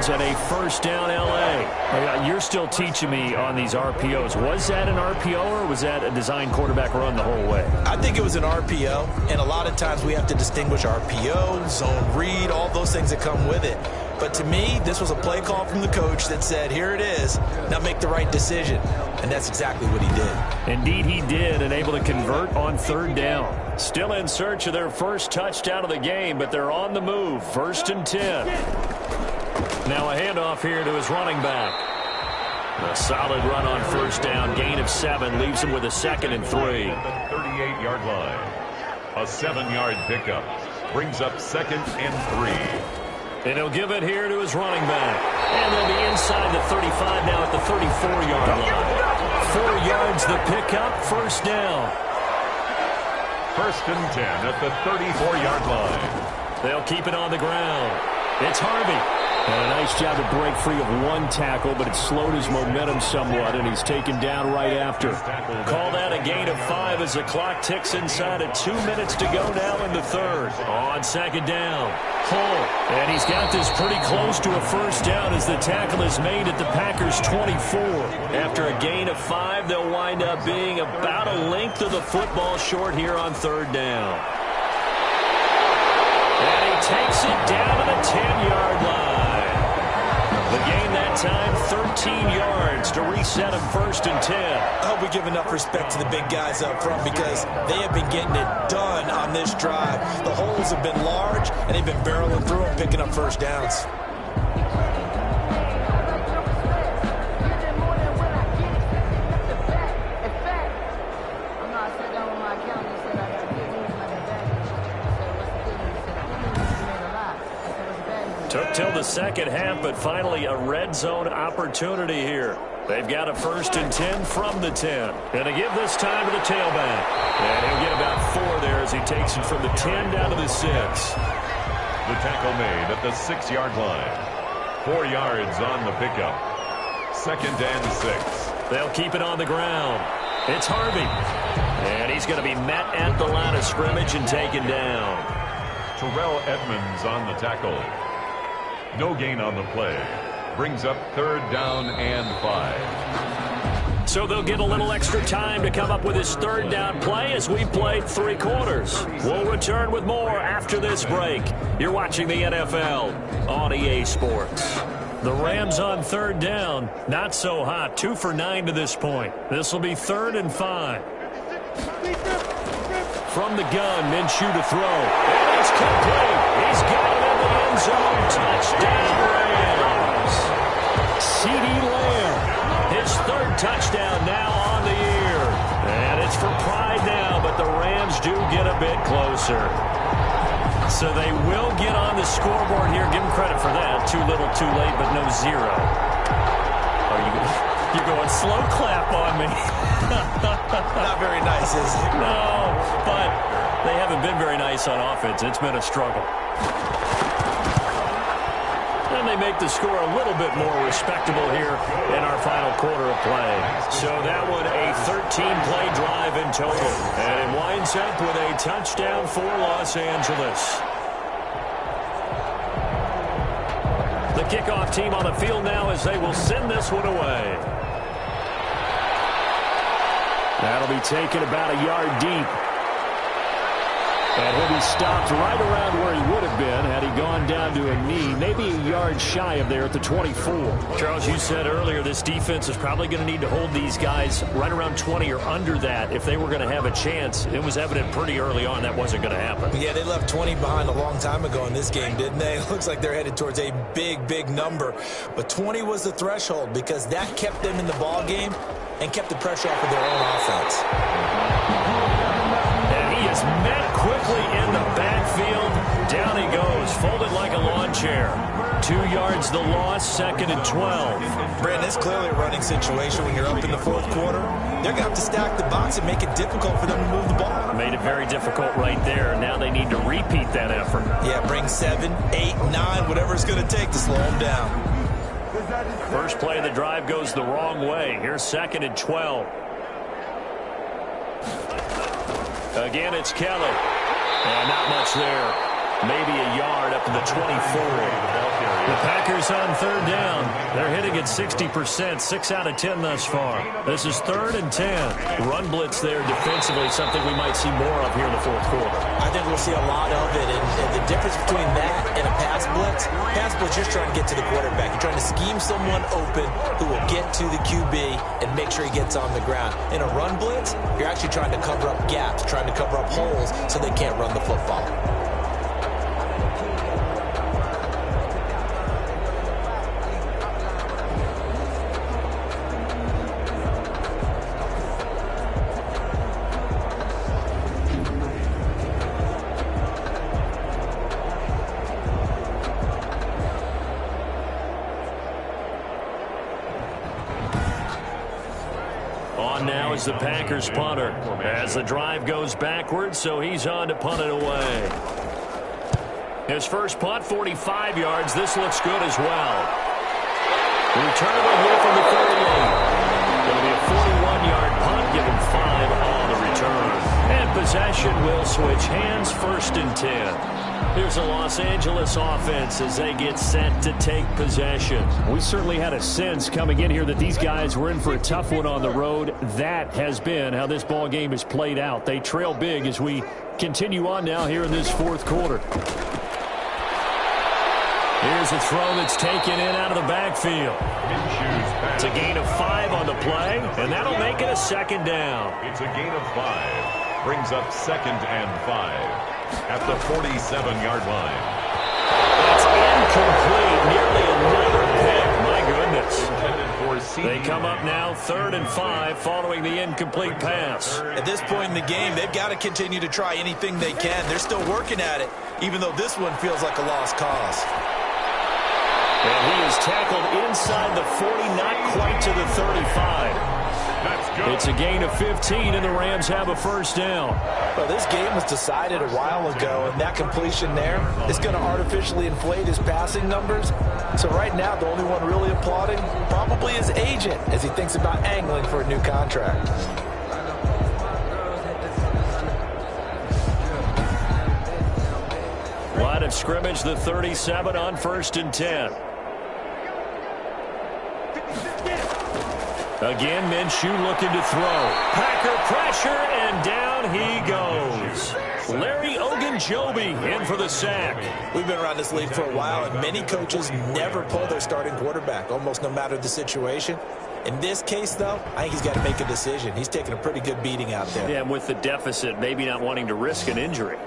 and a first down L.A. You're still teaching me on these RPOs. Was that an RPO or was that a design quarterback run the whole way? I think it was an RPO, and a lot of times we have to distinguish RPO, zone read, all those things that come with it. But to me, this was a play call from the coach that said, here it is, now make the right decision. And that's exactly what he did. Indeed he did, and able to convert on third down. Still in search of their first touchdown of the game, but they're on the move. 1st and 10. Now a handoff here to his running back. A solid run on first down. Gain of 7 leaves him with a 2nd and 3. The 38-yard line. A 7-yard pickup brings up 2nd and 3. And he'll give it here to his running back. And they'll be inside the 35 now at the 34-yard line. 4 yards the pickup, first down. 1st and 10 at the 34-yard line. They'll keep it on the ground. It's Harvey. And a nice job to break free of 1 tackle, but it slowed his momentum somewhat, and he's taken down right after. Call that a gain of 5 as the clock ticks inside of 2 minutes to go now in the 3rd. On 2nd down, Hull. And he's got this pretty close to a first down as the tackle is made at the Packers' 24. After a gain of 5, they'll wind up being about a length of the football short here on 3rd down. And he takes it down to the 10-yard line. The gain that time, 13 yards to reset him 1st and 10. I hope we give enough respect to the big guys up front because they have been getting it done on this drive. The holes have been large, and they've been barreling through them, picking up first downs. Took till the 2nd half, but finally a red zone opportunity here. They've got a 1st and 10 from the 10. And to give this time to the tailback. And he'll get about 4 there as he takes it from the 10 down to the 6. The tackle made at the 6-yard line. 4 yards on the pickup. 2nd and 6. They'll keep it on the ground. It's Harvey. And he's going to be met at the line of scrimmage and taken down. Terrell Edmonds on the tackle. No gain on the play. Brings up 3rd down and 5. So they'll get a little extra time to come up with his 3rd down play as we played 3 quarters. We'll return with more after this break. You're watching the NFL on EA Sports. The Rams on 3rd down. Not so hot. 2 for 9 to this point. This will be 3rd and 5. From the gun, Minshew to throw. And it's complete. He's got it in the end zone. Touchdown, Rams. CeeDee Lamb, his 3rd touchdown now on the year. And it's for pride now, but the Rams do get a bit closer. So they will get on the scoreboard here. Give them credit for that. Too little, too late, but no 0. You're going slow clap on me. Not very nice, is it? No, but they haven't been very nice on offense. It's been a struggle. And they make the score a little bit more respectable here in our final quarter of play. So that one a 13-play drive in total. And it winds up with a touchdown for Los Angeles. The kickoff team on the field now as they will send this one away. That'll be taken about a yard deep. And he'll be stopped right around where he would have been had he gone down to a knee, maybe a yard shy of there at the 24. Charles, you said earlier this defense is probably going to need to hold these guys right around 20 or under that if they were going to have a chance. It was evident pretty early on that wasn't going to happen. Yeah, they left 20 behind a long time ago in this game, didn't they? It looks like they're headed towards a big, big number. But 20 was the threshold because that kept them in the ball game and kept the pressure off of their own offense. And he is met quickly in the backfield. Down he goes, folded like a lawn chair. 2 yards the loss, 2nd and 12. Brandon, it's clearly a running situation when you're up in the 4th quarter. They're going to have to stack the box and make it difficult for them to move the ball. Made it very difficult right there. Now they need to repeat that effort. Yeah, bring 7, 8, 9, whatever it's going to take to slow them down. First play of the drive goes the wrong way. Here's 2nd and 12. Again, it's Kelly. And not much there. maybe a yard up to the 24. The Packers on third down. They're hitting at 60%, 6 out of 10 thus far. This is 3rd and 10. Run blitz there defensively, something we might see more of here in the fourth quarter. I think we'll see a lot of it, and the difference between that and a pass blitz, you're trying to get to the quarterback. You're trying to scheme someone open who will get to the QB and make sure he gets on the ground. In a run blitz, you're actually trying to cover up gaps, trying to cover up holes so they can't run the football. Now is the Packers punter as the drive goes backwards, so he's on to punt it away. His first punt, 45 yards. This looks good as well. Returnable here from the 38. It'll be a 41-yard punt, give him 5 on the return. And possession will switch hands, 1st and 10. Here's the Los Angeles offense as they get set to take possession. We certainly had a sense coming in here that these guys were in for a tough one on the road. That has been how this ball game has played out. They trail big as we continue on now here in this fourth quarter. Here's a throw that's taken in out of the backfield. It's a gain of 5 on the play, and that'll make it a 2nd down. It's a gain of 5. Brings up 2nd and 5 at the 47-yard line. That's incomplete. Nearly another pick. My goodness. They come up now 3rd and 5 following the incomplete pass. At this point in the game, they've got to continue to try anything they can. They're still working at it, even though this one feels like a lost cause. And he is tackled inside the 40, not quite to the 35. It's a gain of 15, and the Rams have a 1st down. Well, this game was decided a while ago, and that completion there is going to artificially inflate his passing numbers. So right now, the only one really applauding probably his agent as he thinks about angling for a new contract. Line of scrimmage, the 37 on 1st and 10. Again, Minshew looking to throw. Packer pressure, and down he goes. Larry Ogunjobi in for the sack. We've been around this league for a while, and many coaches never pull their starting quarterback, almost no matter the situation. In this case, though, I think he's got to make a decision. He's taking a pretty good beating out there. Yeah, and with the deficit, maybe not wanting to risk an injury.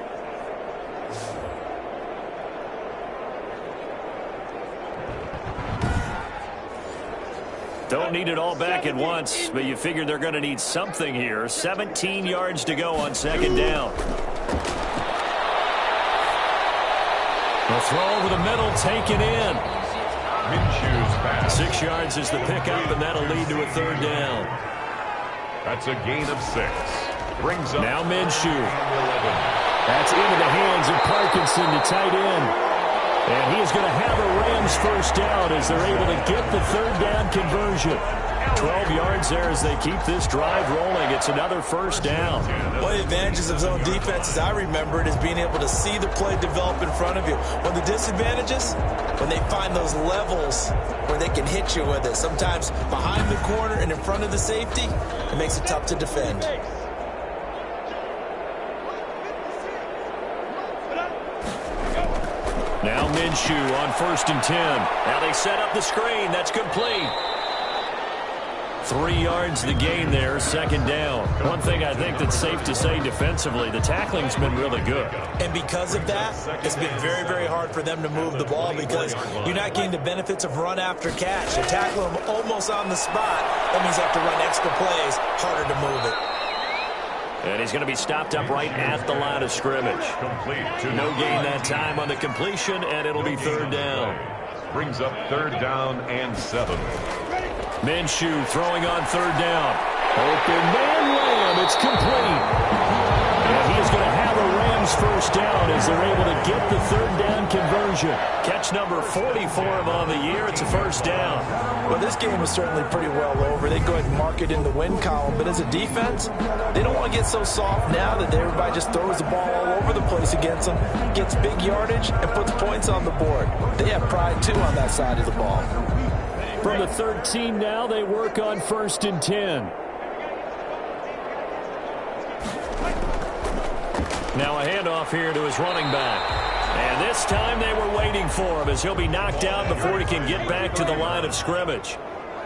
Don't need it all back at once, but you figure they're going to need something here. 17 yards to go on 2nd down. The throw over the middle taken in. Minshew's pass. 6 yards is the pickup, and that'll lead to a 3rd down. That's a gain of 6. Brings up now Minshew. 11. That's into the hands of Parkinson to tight end. And he is going to have a Rams 1st down as they're able to get the 3rd down conversion. 12 yards there as they keep this drive rolling. It's another 1st down. One of the advantages of zone defense, as I remember it, is being able to see the play develop in front of you. One of the disadvantages, when they find those levels where they can hit you with it. Sometimes behind the corner and in front of the safety, it makes it tough to defend. Now Minshew on 1st and 10. Now they set up the screen. That's complete. 3 yards the gain there, 2nd down. One thing I think that's safe to say defensively, the tackling's been really good. And because of that, it's been very, very hard for them to move the ball because you're not getting the benefits of run after catch. You tackle them almost on the spot. That means you have to run extra plays, harder to move it. And he's going to be stopped up right at the line of scrimmage. No gain that time on the completion, and it'll be 3rd down. Brings up 3rd down and 7. Minshew throwing on 3rd down. Open man Lamb. It's complete. And he is going to have a Rams his first down as they're able to get the third down conversion. Catch number 40 for him on the year. It's a first down. Well, this game is certainly pretty well over. They go ahead and mark it in the win column. But as a defense, they don't want to get so soft now that everybody just throws the ball all over the place against them, gets big yardage, and puts points on the board. They have pride, too, on that side of the ball. From the 13 now, they work on 1st and 10. Now a handoff here to his running back. And this time they were waiting for him as he'll be knocked out before he can get back to the line of scrimmage.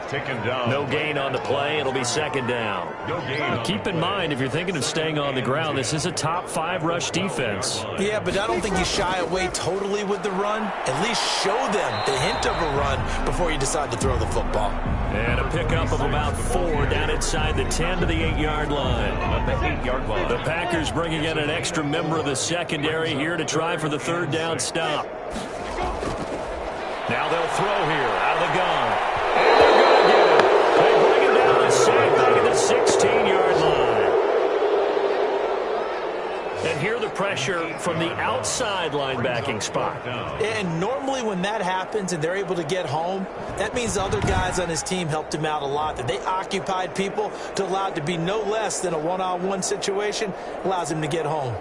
Taken down. No gain on the play. It'll be second down. No gain. Keep in mind, if you're thinking of staying on the ground, this is a top 5 rush defense. Yeah, but I don't think you shy away totally with the run. At least show them the hint of a run before you decide to throw the football. And a pickup of about 4 down inside the 10 to the 8-yard line. On the 8-yard line. The Packers bringing in an extra member of the secondary here to try for the third down stop. Now they'll throw here out of the gun. And they're going to get it. They bring him down the sack back at the 16-yard line. And here the pressure from the outside linebacking spot. And normally when that happens and they're able to get home, that means other guys on his team helped him out a lot. That they occupied people to allow it to be no less than a one-on-one situation allows him to get home.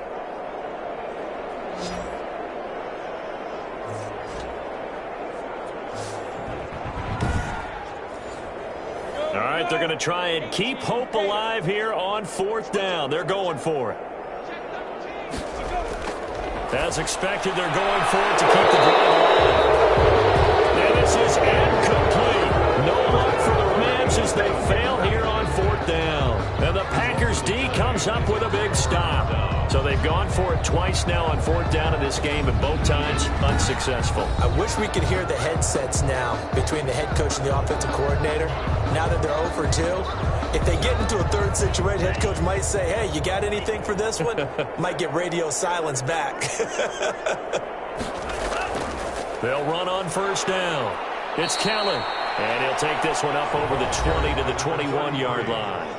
All right, they're going to try and keep hope alive here on 4th down. They're going for it. As expected, they're going for it to keep the drive alive. And this is incomplete. No luck for the Rams as they fail here on 4th down. And the Packers D comes up with a big stop. So they've gone for it twice now on 4th down in this game, and both times unsuccessful. I wish we could hear the headsets now between the head coach and the offensive coordinator. Now that they're 0 for 2, if they get into a third situation, head coach might say, hey, you got anything for this one? Might get radio silence back. They'll run on 1st down. It's Kelly. And he'll take this one up over the 20 to the 21-yard line.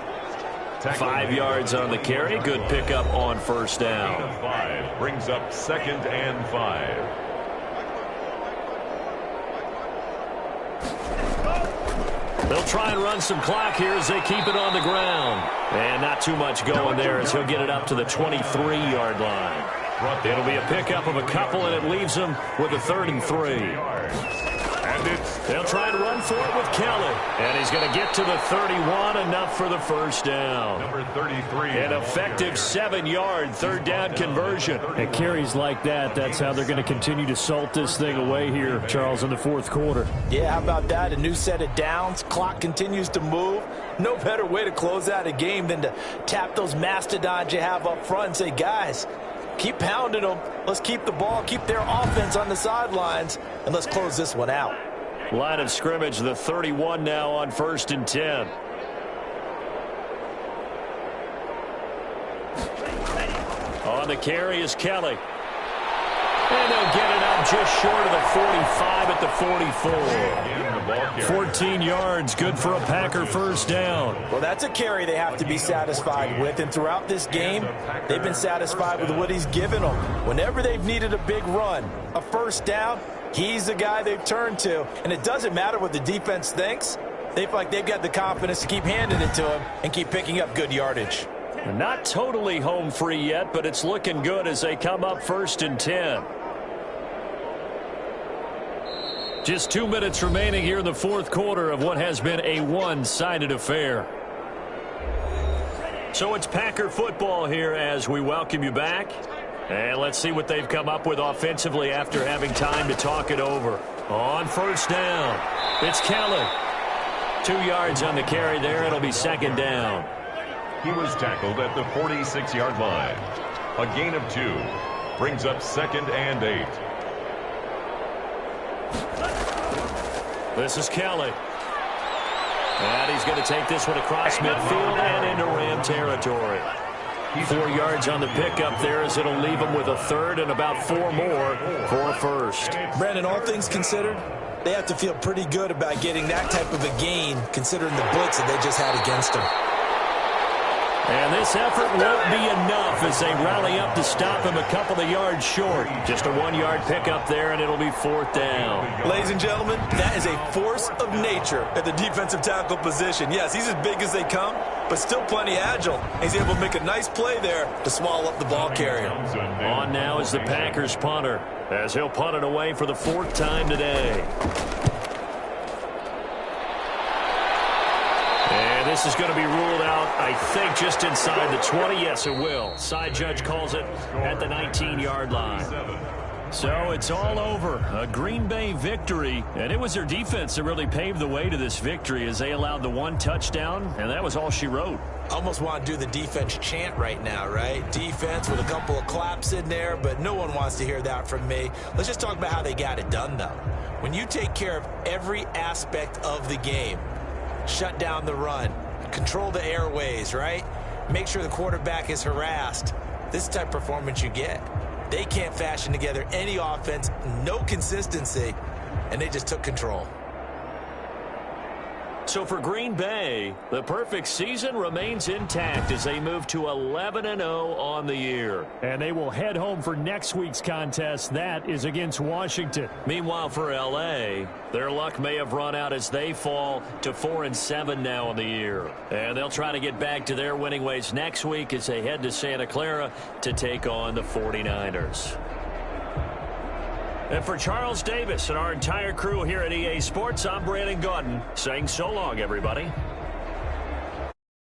5 yards on the carry. Good pickup on 1st down. 5 brings up 2nd and 5. They'll try and run some clock here as they keep it on the ground. And not too much going there as he'll get it up to the 23-yard line. It'll be a pickup of a couple, and it leaves them with a 3rd and 3. They'll try and run for it with Kelly. And he's going to get to the 31, enough for the 1st down. Number 33. An effective 7-yard 3rd down conversion. At carries like that, that's how they're going to continue to salt this thing away here, Charles, in the 4th quarter. Yeah, how about that? A new set of downs. Clock continues to move. No better way to close out a game than to tap those mastodons you have up front and say, guys, keep pounding them. Let's keep the ball, keep their offense on the sidelines, and let's close this one out. Line of scrimmage, the 31 now on 1st and 10. On the carry is Kelly. And they'll get it out just short of the 45 at the 44. 14 yards, good for a Packer 1st down. Well, that's a carry they have to be satisfied with. And throughout this game, they've been satisfied with what he's given them. Whenever they've needed a big run, a 1st down, he's the guy they've turned to. And it doesn't matter what the defense thinks. They feel like they've got the confidence to keep handing it to him and keep picking up good yardage. Not totally home free yet, but it's looking good as they come up 1st and 10. Just 2 minutes remaining here in the 4th quarter of what has been a one-sided affair. So it's Packer football here as we welcome you back. And let's see what they've come up with offensively after having time to talk it over. On 1st down, it's Kelly. 2 yards on the carry there. It'll be 2nd down. He was tackled at the 46-yard line. A gain of 2 brings up 2nd and 8. This is Kelly. And he's going to take this one across midfield and into Ram territory. 4 yards on the pickup there as it'll leave him with a 3rd and about 4 more for a 1st. Brandon, all things considered, they have to feel pretty good about getting that type of a gain considering the blitz that they just had against them. And this effort won't be enough as they rally up to stop him a couple of yards short. Just a 1-yard pickup there, and it'll be 4th down. Ladies and gentlemen, that is a force of nature at the defensive tackle position. Yes, he's as big as they come, but still plenty agile. He's able to make a nice play there to swallow up the ball carrier. On now is the Packers punter, as he'll punt it away for the 4th time today. And this is going to be ruled out, I think, just inside the 20. Yes, it will. Side judge calls it at the 19-yard line. So it's all over. A Green Bay victory, and it was their defense that really paved the way to this victory as they allowed the 1 touchdown, and that was all she wrote. Almost want to do the defense chant right now, right? Defense with a couple of claps in there, but no one wants to hear that from me. Let's just talk about how they got it done, though. When you take care of every aspect of the game, shut down the run, control the airways, right? Make sure the quarterback is harassed. This is the type of performance you get. They can't fashion together any offense, no consistency, and they just took control. So for Green Bay, the perfect season remains intact as they move to 11-0 on the year. And they will head home for next week's contest. That is against Washington. Meanwhile, for L.A., their luck may have run out as they fall to 4-7 now on the year. And they'll try to get back to their winning ways next week as they head to Santa Clara to take on the 49ers. And for Charles Davis and our entire crew here at EA Sports, I'm Brandon Gaudin saying so long, everybody.